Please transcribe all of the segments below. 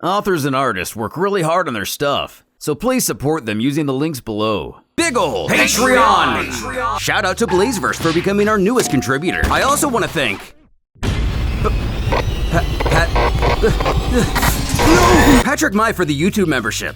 Authors and artists work really hard on their stuff, so please support them using the links below. Big ol' Patreon! Shout out to Blazeverse for becoming our newest contributor. I also want to thank Patrick Mai for the YouTube membership.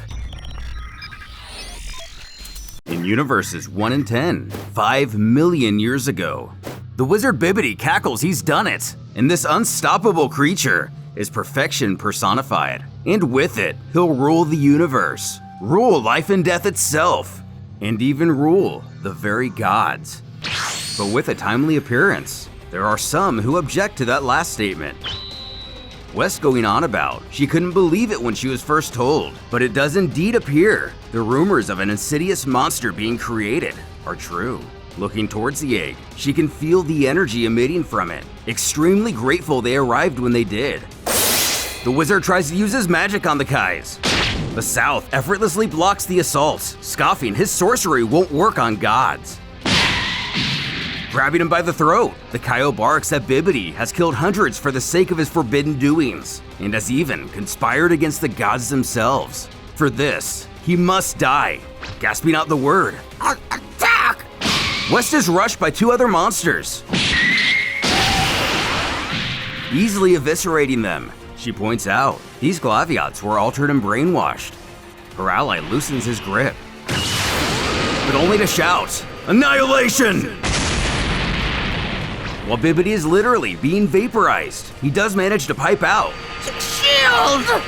In universes 1 and 10, 5 million years ago, the wizard Bibidi cackles he's done it, and this unstoppable creature is perfection personified. And with it, he'll rule the universe, rule life and death itself, and even rule the very gods. But with a timely appearance, there are some who object to that last statement. West going on about she couldn't believe it when she was first told, but it does indeed appear the rumors of an insidious monster being created are true. Looking towards the egg, she can feel the energy emitting from it. Extremely grateful they arrived when they did. The wizard tries to use his magic on the Kais. The South effortlessly blocks the assaults, scoffing his sorcery won't work on gods. Grabbing him by the throat, the Kaio barks that Bibidi has killed hundreds for the sake of his forbidden doings, and has even conspired against the gods themselves. For this, he must die, gasping out the word, "Attack!" West is rushed by 2 other monsters, easily eviscerating them. She points out, these Glaviots were altered and brainwashed. Her ally loosens his grip, but only to shout, "Annihilation!" While Bibidi is literally being vaporized, he does manage to pipe out, "Shield!"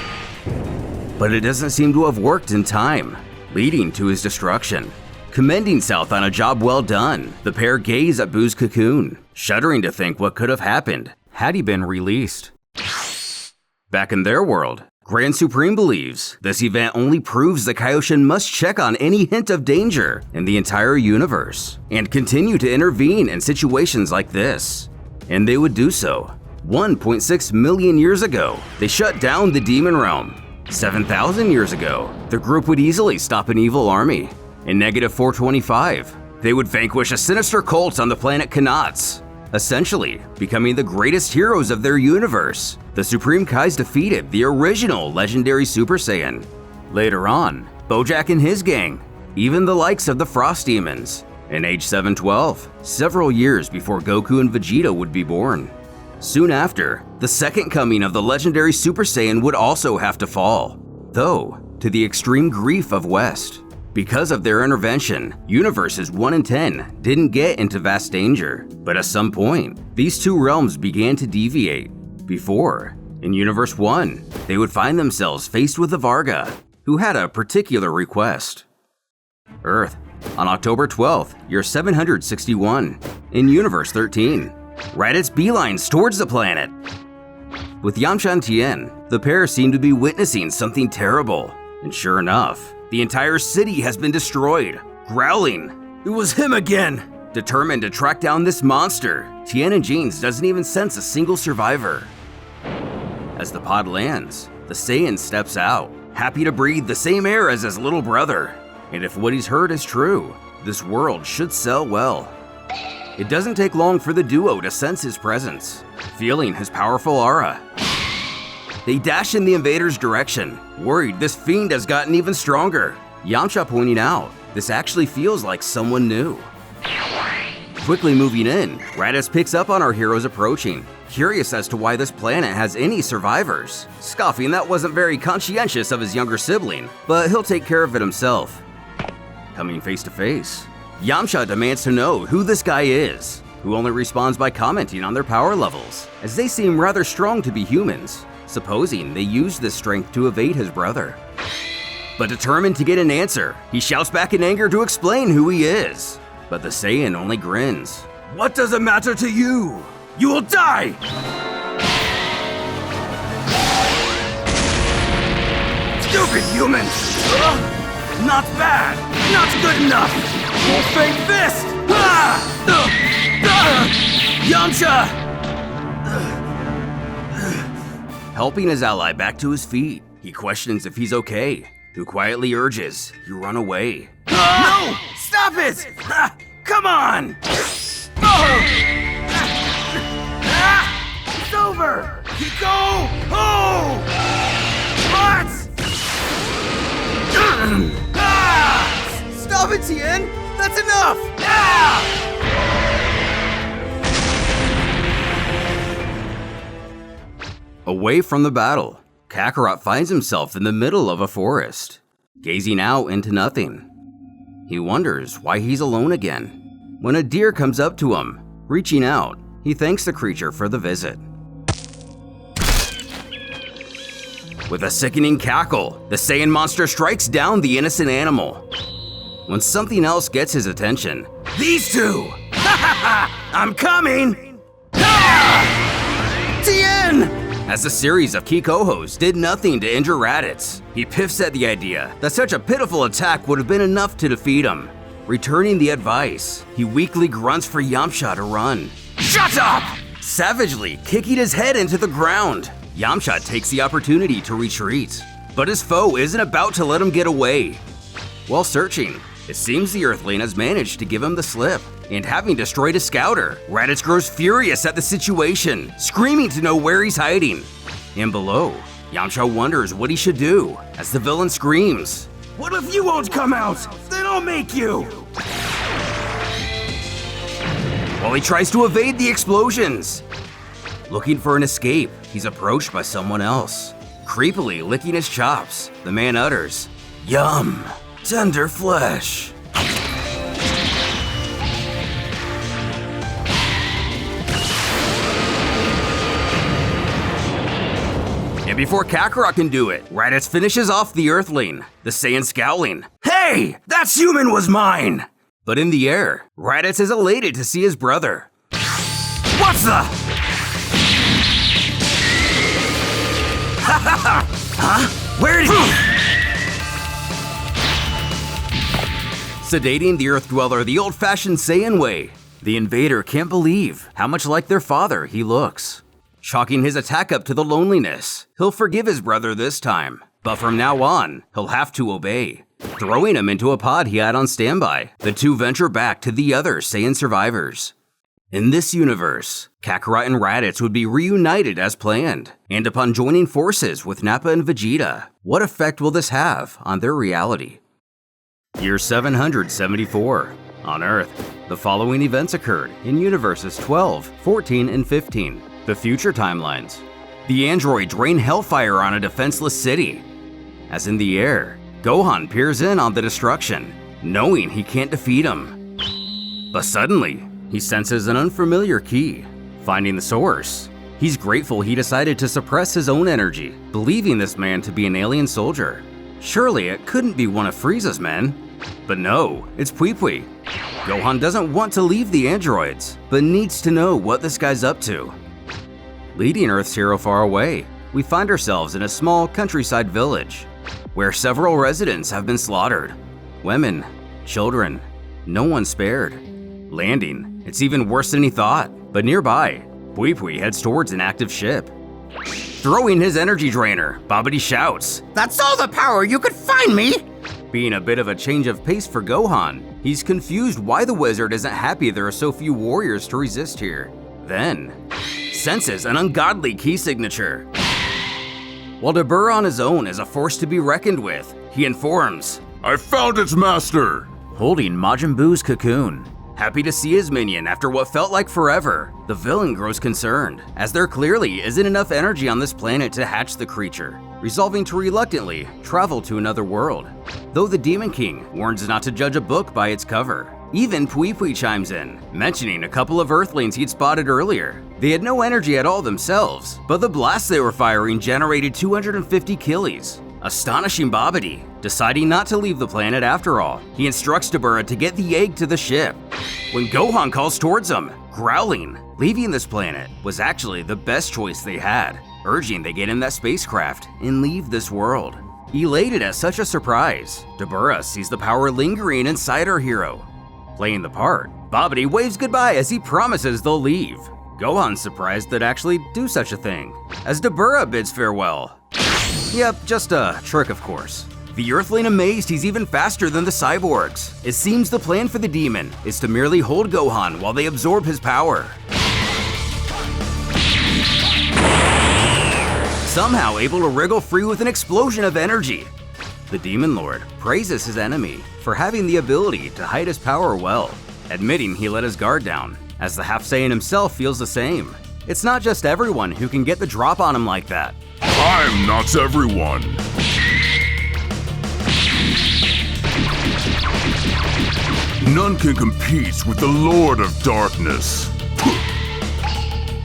But it doesn't seem to have worked in time, leading to his destruction. Commending South on a job well done, the pair gaze at Boo's cocoon, shuddering to think what could have happened had he been released. Back in their world, Grand Supreme believes this event only proves the Kaioshin must check on any hint of danger in the entire universe, and continue to intervene in situations like this. And they would do so. 1.6 million years ago, they shut down the Demon Realm. 7,000 years ago, the group would easily stop an evil army. In -425, they would vanquish a sinister cult on the planet Kanats, essentially becoming the greatest heroes of their universe. The Supreme Kais defeated the original legendary Super Saiyan. Later on, Bojack and his gang, even the likes of the Frost Demons. In age 712, several years before Goku and Vegeta would be born. Soon after, the second coming of the legendary Super Saiyan would also have to fall, though to the extreme grief of West. Because of their intervention, universes 1 and 10 didn't get into vast danger, but at some point, these 2 realms began to deviate. Before, in Universe 1, they would find themselves faced with the Varga, who had a particular request. Earth, on October 12th, year 761, in Universe 13, Raditz beelines towards the planet. With Yamcha and Tien, the pair seem to be witnessing something terrible, and sure enough, the entire city has been destroyed. Growling, "It was him again!" Determined to track down this monster, Tien and Jeans doesn't even sense a single survivor. As the pod lands, the Saiyan steps out, happy to breathe the same air as his little brother. And if what he's heard is true, this world should sell well. It doesn't take long for the duo to sense his presence, feeling his powerful aura. They dash in the invader's direction, worried this fiend has gotten even stronger. Yamcha pointing out, this actually feels like someone new. Quickly moving in, Raditz picks up on our heroes approaching, curious as to why this planet has any survivors. Scoffing that wasn't very conscientious of his younger sibling, but he'll take care of it himself. Coming face to face, Yamcha demands to know who this guy is, who only responds by commenting on their power levels, as they seem rather strong to be humans, supposing they used this strength to evade his brother. But determined to get an answer, he shouts back in anger to explain who he is. But the Saiyan only grins. "What does it matter to you? You will die!" "Stupid human! Not bad! Not good enough! Full fake fist! Yamcha!" Helping his ally back to his feet, he questions if he's okay, who quietly urges you run away. "No! Stop it! Come on! It's over! Go! Oh! Stop it, Tien! That's enough! Away from the battle, Kakarot finds himself in the middle of a forest, gazing out into nothing. He wonders why he's alone again. When a deer comes up to him, reaching out, he thanks the creature for the visit. With a sickening cackle, the Saiyan monster strikes down the innocent animal. When something else gets his attention, these two! I'm coming! Tien! As a series of Kikohos did nothing to injure Raditz, he piffs at the idea that such a pitiful attack would have been enough to defeat him. Returning the advice, he weakly grunts for Yamcha to run. Shut up! Savagely kicking his head into the ground, Yamcha takes the opportunity to retreat, but his foe isn't about to let him get away. While searching, it seems the Earthling has managed to give him the slip, and having destroyed a scouter, Raditz grows furious at the situation, screaming to know where he's hiding. And below, Yamcha wonders what he should do, as the villain screams, "What if you won't come out? Then I'll make you!" While he tries to evade the explosions. Looking for an escape, he's approached by someone else. Creepily licking his chops, the man utters, "Yum, tender flesh." And before Kakarot can do it, Raditz finishes off the Earthling, the Saiyan scowling. "Hey, that human was mine!" But in the air, Raditz is elated to see his brother. "What's the?" Huh? Where did he? Sedating the Earth Dweller the old-fashioned Saiyan way, the invader can't believe how much like their father he looks. Chalking his attack up to the loneliness, he'll forgive his brother this time, but from now on, he'll have to obey. Throwing him into a pod he had on standby, the two venture back to the other Saiyan survivors. In this universe, Kakarot and Raditz would be reunited as planned, and upon joining forces with Nappa and Vegeta, what effect will this have on their reality? Year 774. On Earth, the following events occurred in universes 12, 14, and 15, the future timelines. The androids rain hellfire on a defenseless city. As in the air, Gohan peers in on the destruction, knowing he can't defeat him. But suddenly, he senses an unfamiliar key. Finding the source, he's grateful he decided to suppress his own energy, believing this man to be an alien soldier. Surely it couldn't be one of Frieza's men. But no, it's Pui Pui. Gohan doesn't want to leave the androids, but needs to know what this guy's up to. Leading Earth's hero far away, we find ourselves in a small countryside village, where several residents have been slaughtered. Women, children, no one spared. Landing, it's even worse than he thought, but nearby, Pui Pui heads towards an active ship. Throwing his energy drainer, Babidi shouts, "That's all the power you could find me!" Being a bit of a change of pace for Gohan, he's confused why the wizard isn't happy there are so few warriors to resist here. Then, senses an ungodly key signature. While Dabura on his own is a force to be reckoned with, he informs, "I found its master!" Holding MajinBlue's cocoon. Happy to see his minion after what felt like forever, the villain grows concerned, as there clearly isn't enough energy on this planet to hatch the creature, resolving to reluctantly travel to another world. Though the Demon King warns not to judge a book by its cover. Even Pui Pui chimes in, mentioning a couple of Earthlings he'd spotted earlier. They had no energy at all themselves, but the blasts they were firing generated 250 killies. Astonishing Babidi, deciding not to leave the planet after all, he instructs Dabura to get the egg to the ship. When Gohan calls towards him, growling, leaving this planet was actually the best choice they had, urging they get in that spacecraft and leave this world. Elated at such a surprise, Dabura sees the power lingering inside our hero. Playing the part, Babidi waves goodbye as he promises they'll leave. Gohan's surprised they'd actually do such a thing, as Dabura bids farewell. Yep, just a trick of course. The Earthling amazed he's even faster than the cyborgs. It seems the plan for the demon is to merely hold Gohan while they absorb his power. Somehow able to wriggle free with an explosion of energy. The Demon Lord praises his enemy for having the ability to hide his power well, admitting he let his guard down, as the Half Saiyan himself feels the same. It's not just everyone who can get the drop on him like that. I'm not everyone. None can compete with the Lord of Darkness.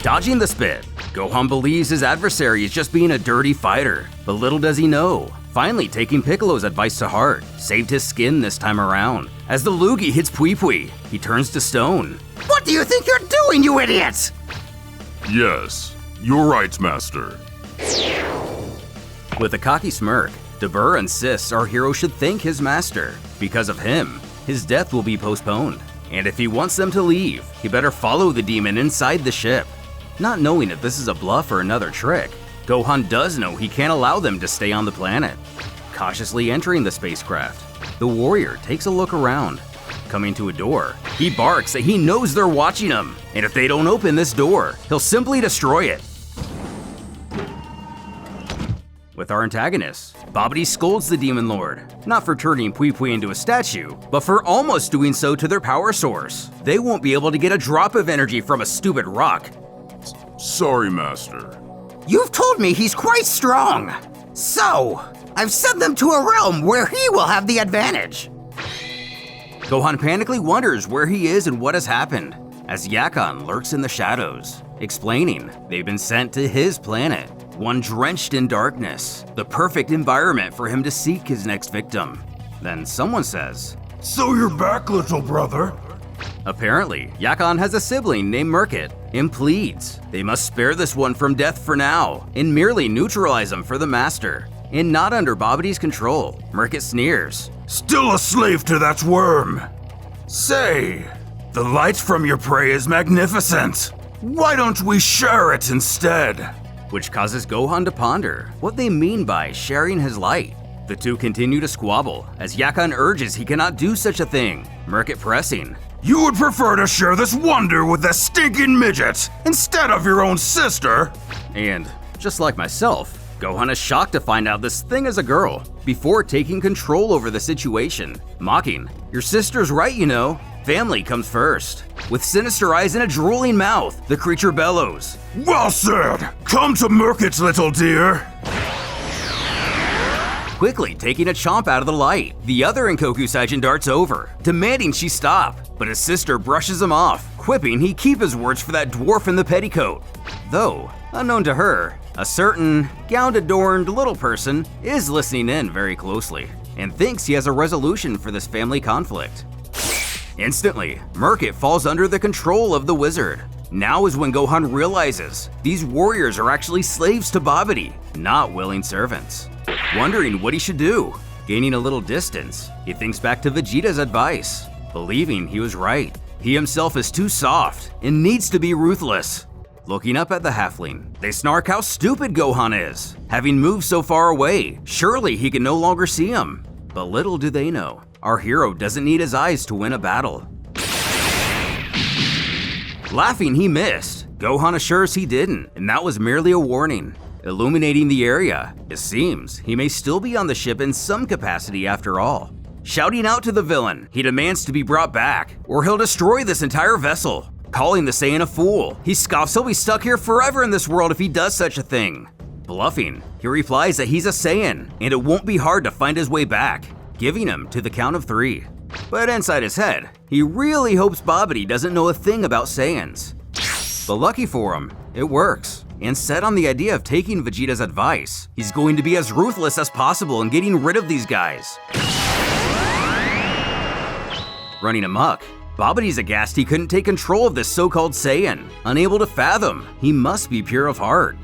Dodging the spit, Gohan believes his adversary is just being a dirty fighter, but little does he know. Finally taking Piccolo's advice to heart, saved his skin this time around. As the loogie hits Pui Pui, he turns to stone. What do you think you're doing, you idiots? Yes, you're right, Master. With a cocky smirk, Dabura insists our hero should thank his master. Because of him, his death will be postponed. And if he wants them to leave, he better follow the demon inside the ship. Not knowing if this is a bluff or another trick, Gohan does know he can't allow them to stay on the planet. Cautiously entering the spacecraft, the warrior takes a look around. Coming to a door, he barks that he knows they're watching him, and if they don't open this door, he'll simply destroy it. With our antagonists, Babidi scolds the Demon Lord, not for turning Pui Pui into a statue, but for almost doing so to their power source. They won't be able to get a drop of energy from a stupid rock. Sorry, Master. You've told me he's quite strong. So, I've sent them to a realm where he will have the advantage. Gohan panically wonders where he is and what has happened, as Yakan lurks in the shadows, explaining they've been sent to his planet, one drenched in darkness, the perfect environment for him to seek his next victim. Then someone says, So you're back, little brother? Apparently, Yakan has a sibling named Merkit and pleads they must spare this one from death for now and merely neutralize him for the master. And not under Babidi's control, Merkit sneers. Still a slave to that worm. Say, the light from your prey is magnificent. Why don't we share it instead? Which causes Gohan to ponder what they mean by sharing his light. The two continue to squabble as Yakan urges he cannot do such a thing, Merkit pressing. You would prefer to share this wonder with a stinking midget instead of your own sister? And just like myself, Gohan is shocked to find out this thing is a girl before taking control over the situation, mocking, "Your sister's right, you know. Family comes first." With sinister eyes and a drooling mouth, the creature bellows. Well said! Come to Merkit, little dear! Quickly taking a chomp out of the light, the other Enkoku Saiyan darts over, demanding she stop, but his sister brushes him off, quipping he'd keep his words for that dwarf in the petticoat. Though, unknown to her, a certain gown-adorned little person is listening in very closely, and thinks he has a resolution for this family conflict. Instantly, Merkit falls under the control of the wizard. Now is when Gohan realizes these warriors are actually slaves to Babidi, not willing servants. Wondering what he should do, gaining a little distance, he thinks back to Vegeta's advice, believing he was right. He himself is too soft and needs to be ruthless. Looking up at the halfling, they snark how stupid Gohan is. Having moved so far away, surely he can no longer see him. But little do they know, our hero doesn't need his eyes to win a battle. Laughing he missed, Gohan assures he didn't, and that was merely a warning. Illuminating the area, it seems he may still be on the ship in some capacity after all. Shouting out to the villain, he demands to be brought back, or he'll destroy this entire vessel. Calling the Saiyan a fool, he scoffs he'll be stuck here forever in this world if he does such a thing. Bluffing, he replies that he's a Saiyan, and it won't be hard to find his way back, giving him to the count of 3. But inside his head, he really hopes Babidi doesn't know a thing about Saiyans. But lucky for him, it works. And set on the idea of taking Vegeta's advice, he's going to be as ruthless as possible in getting rid of these guys. Running amok, Babidi's aghast he couldn't take control of this so-called Saiyan, unable to fathom he must be pure of heart.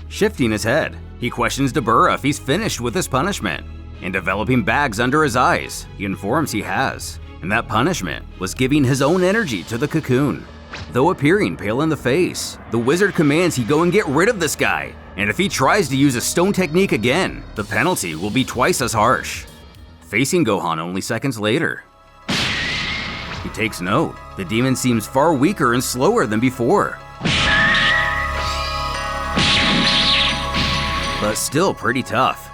Shifting his head, he questions Dabura if he's finished with his punishment, and developing bags under his eyes, he informs he has, and that punishment was giving his own energy to the cocoon. Though appearing pale in the face, the wizard commands he go and get rid of this guy, and if he tries to use a stone technique again, the penalty will be twice as harsh. Facing Gohan only seconds later, he takes note. The demon seems far weaker and slower than before, but still pretty tough.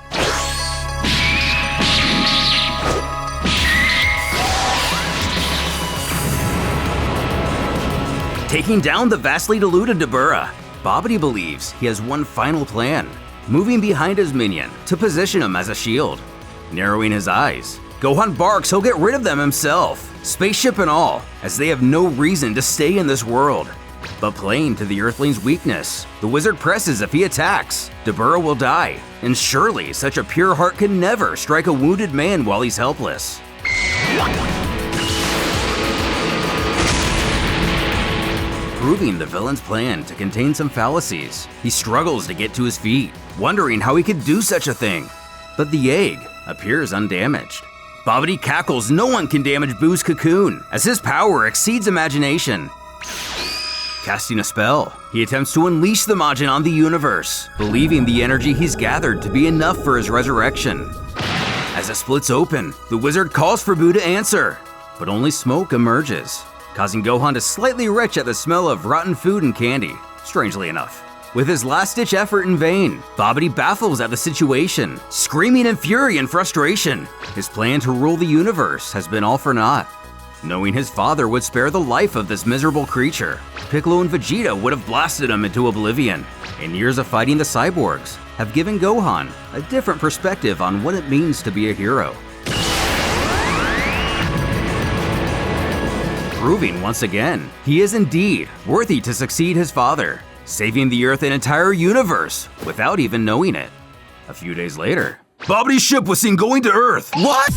taking down the vastly diluted Dabura. Babidi believes he has one final plan, moving behind his minion to position him as a shield. Narrowing his eyes, Gohan barks he'll get rid of them himself, spaceship and all, as they have no reason to stay in this world. But playing to the Earthling's weakness, the wizard presses if he attacks, Dabura will die, and surely such a pure heart can never strike a wounded man while he's helpless. Proving the villain's plan to contain some fallacies, he struggles to get to his feet, wondering how he could do such a thing. But the egg appears undamaged. Babidi cackles no one can damage Buu's cocoon, as his power exceeds imagination. Casting a spell, he attempts to unleash the Majin on the universe, believing the energy he's gathered to be enough for his resurrection. As it splits open, the wizard calls for Buu to answer, but only smoke emerges, causing Gohan to slightly retch at the smell of rotten food and candy, strangely enough. With his last-ditch effort in vain, Babidi baffles at the situation, screaming in fury and frustration. His plan to rule the universe has been all for naught. Knowing his father would spare the life of this miserable creature, Piccolo and Vegeta would have blasted him into oblivion. And years of fighting the cyborgs have given Gohan a different perspective on what it means to be a hero. Proving once again, he is indeed worthy to succeed his father, saving the Earth and entire universe without even knowing it. A few days later, Babidi's ship was seen going to Earth. What?